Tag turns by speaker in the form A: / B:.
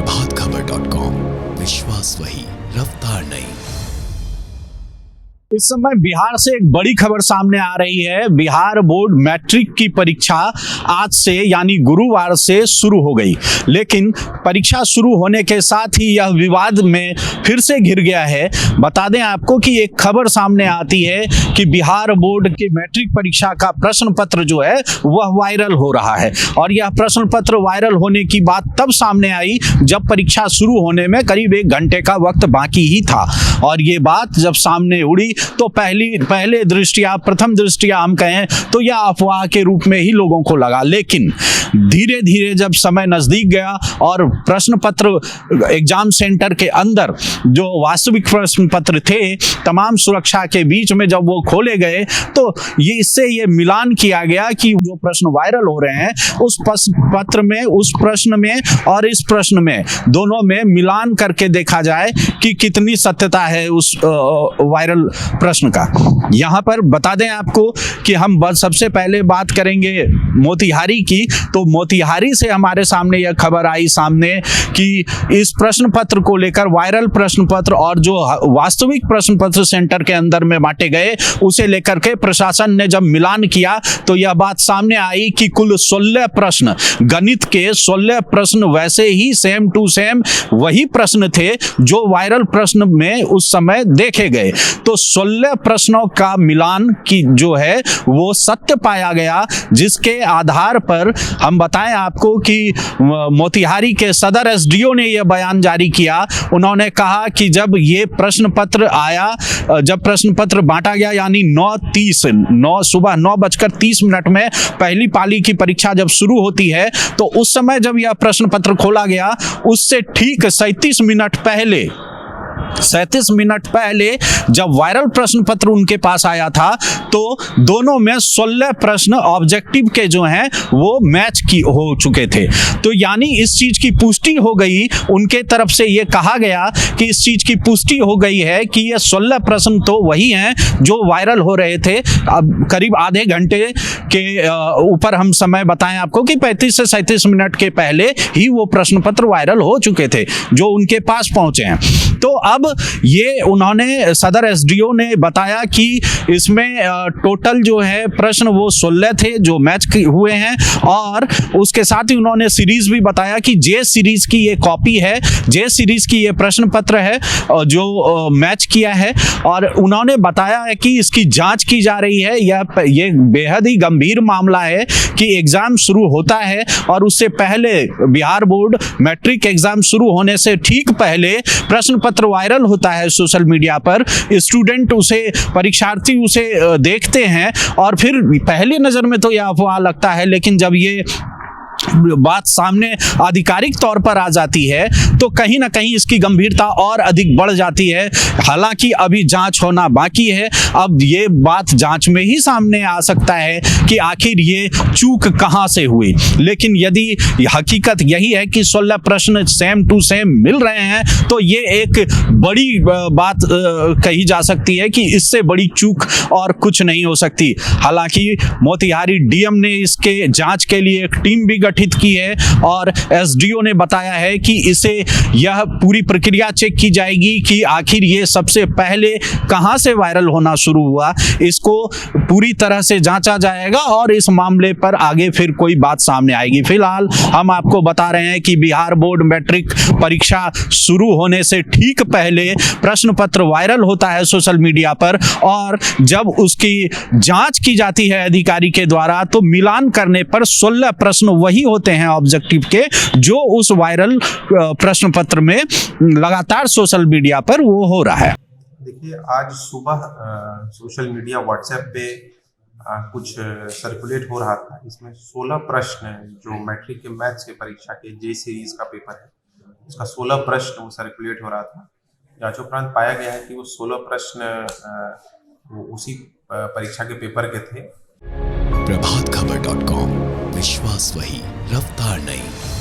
A: प्रभातखबर.com, विश्वास वही, रफ्तार नहीं।
B: इस समय बिहार से एक बड़ी खबर सामने आ रही है। बिहार बोर्ड मैट्रिक की परीक्षा आज से यानी गुरुवार से शुरू हो गई, लेकिन परीक्षा शुरू होने के साथ ही यह विवाद में फिर से घिर गया है। बता दें आपको कि एक खबर सामने आती है कि बिहार बोर्ड की मैट्रिक परीक्षा का प्रश्न पत्र जो है वह वायरल हो रहा है, और यह प्रश्न पत्र वायरल होने की बात तब सामने आई जब परीक्षा शुरू होने में करीब 1 घंटे का वक्त बाकी ही था। और ये बात जब सामने उड़ी तो प्रथम दृष्टिया हम कहें तो यह अफवाह के रूप में ही लोगों को लगा, लेकिन धीरे धीरे जब समय नजदीक गया और प्रश्न पत्र एग्जाम सेंटर के अंदर जो वास्तविक प्रश्न पत्र थे तमाम सुरक्षा के बीच में जब वो खोले गए तो ये मिलान किया गया कि जो प्रश्न वायरल हो रहे हैं उस पत्र में, उस प्रश्न में और इस प्रश्न में, दोनों में मिलान करके देखा जाए कि कितनी सत्यता है उस वायरल प्रश्न का। यहाँ पर बता दें आपको कि हम सबसे पहले बात करेंगे मोतिहारी की। तो मोतिहारी से हमारे सामने यह खबर आई सामने कि इस प्रश्न पत्र को लेकर, वायरल प्रश्न पत्र और जो वास्तविक प्रश्न पत्र सेंटर के अंदर में बांटे गए उसे लेकर के प्रशासन ने जब मिलान किया तो यह बात सामने आई कि कुल 16 प्रश्न, गणित के 16 प्रश्न वैसे ही सेम टू सेम वही प्रश्न थे जो वायरल प्रश्न में उस समय देखे गए। तो 16 प्रश्नों का मिलान की जो है वो सत्य पाया गया, जिसके आधार पर हम बताएं आपको कि मोतिहारी के सदर एसडीओ ने यह बयान जारी किया। उन्होंने कहा कि जब ये प्रश्न पत्र आया, जब प्रश्न पत्र बांटा गया यानी सुबह 9:30 में पहली पाली की परीक्षा जब शुरू होती है तो उस समय जब यह प्रश्न पत्र खोला गया उससे ठीक 37 मिनट पहले जब वायरल प्रश्न पत्र उनके पास आया था तो दोनों में 16 प्रश्न ऑब्जेक्टिव के जो हैं वो मैच हो चुके थे। तो यानी इस चीज की पुष्टि हो गई, उनके तरफ से ये कहा गया कि इस चीज की पुष्टि हो गई है कि ये 16 प्रश्न तो वही हैं जो वायरल हो रहे थे। अब करीब आधे घंटे के ऊपर हम समय बताएं आपको कि 35 से 37 मिनट के पहले ही वो प्रश्न पत्र वायरल हो चुके थे जो उनके पास पहुंचे हैं। तो अब ये उन्होंने सदर एसडीओ ने बताया कि इसमें टोटल जो है प्रश्न वो 16 थे जो मैच हुए हैं, और उसके साथ ही उन्होंने सीरीज भी बताया कि जे सीरीज की ये कॉपी है, जे सीरीज की ये प्रश्न पत्र है जो मैच किया है। और उन्होंने बताया है कि इसकी जांच की जा रही है। ये बेहद ही गंभीर मामला है कि एग्जाम शुरू होता है और उससे पहले बिहार बोर्ड मैट्रिक एग्जाम शुरू होने से ठीक पहले प्रश्न पत्र वायरल होता है सोशल मीडिया पर। स्टूडेंट परीक्षार्थी उसे देखते हैं और फिर पहली नजर में तो यह अफवाह लगता है, लेकिन जब ये बात सामने आधिकारिक तौर पर आ जाती है तो कहीं ना कहीं इसकी गंभीरता और अधिक बढ़ जाती है। हालांकि अभी जांच होना बाकी है, अब ये बात जांच में ही सामने आ सकता है कि आखिर ये चूक कहां से हुई। लेकिन यदि हकीकत यही है कि 16 प्रश्न सेम टू सेम मिल रहे हैं तो ये एक बड़ी बात कही जा सकती है कि इससे बड़ी चूक और कुछ नहीं हो सकती। हालांकि मोतिहारी डीएम ने इसके जांच के लिए एक टीम भी गठित की है और एसडीओ ने बताया है कि इसे यह पूरी प्रक्रिया चेक की जाएगी कि आखिर ये सबसे पहले कहां से वायरल होना शुरू हुआ। इसको पूरी तरह से जांचा जाएगा और इस मामले पर आगे फिर कोई बात सामने आएगी। फिलहाल हम आपको बता रहे हैं कि बिहार बोर्ड मैट्रिक परीक्षा शुरू होने से ठीक पहले प्रश्न पत्र वायरल होता है सोशल मीडिया पर, और जब उसकी जांच की जाती है अधिकारी के द्वारा तो मिलान करने पर 16 प्रश्न वही होते हैं ऑब्जेक्टिव के जो उस वायरल प्रश्न पत्र में लगातार सोशल मीडिया पर वो हो रहा है।
C: देखिए, आज सुबह सोशल मीडिया व्हाट्सएप पे कुछ सर्कुलेट हो रहा था। इसमें 16 प्रश्न जो मैट्रिक के मैथ्स के परीक्षा के जे सीरीज का पेपर है उसका 16 प्रश्न वो सर्कुलेट हो रहा था। जांचोपरांत पाया गया है कि वो 16 प्रश्न वो उसी परीक्षा के पेपर के थे।
A: प्रभातखबर.com, विश्वास वही, रफ्तार नहीं।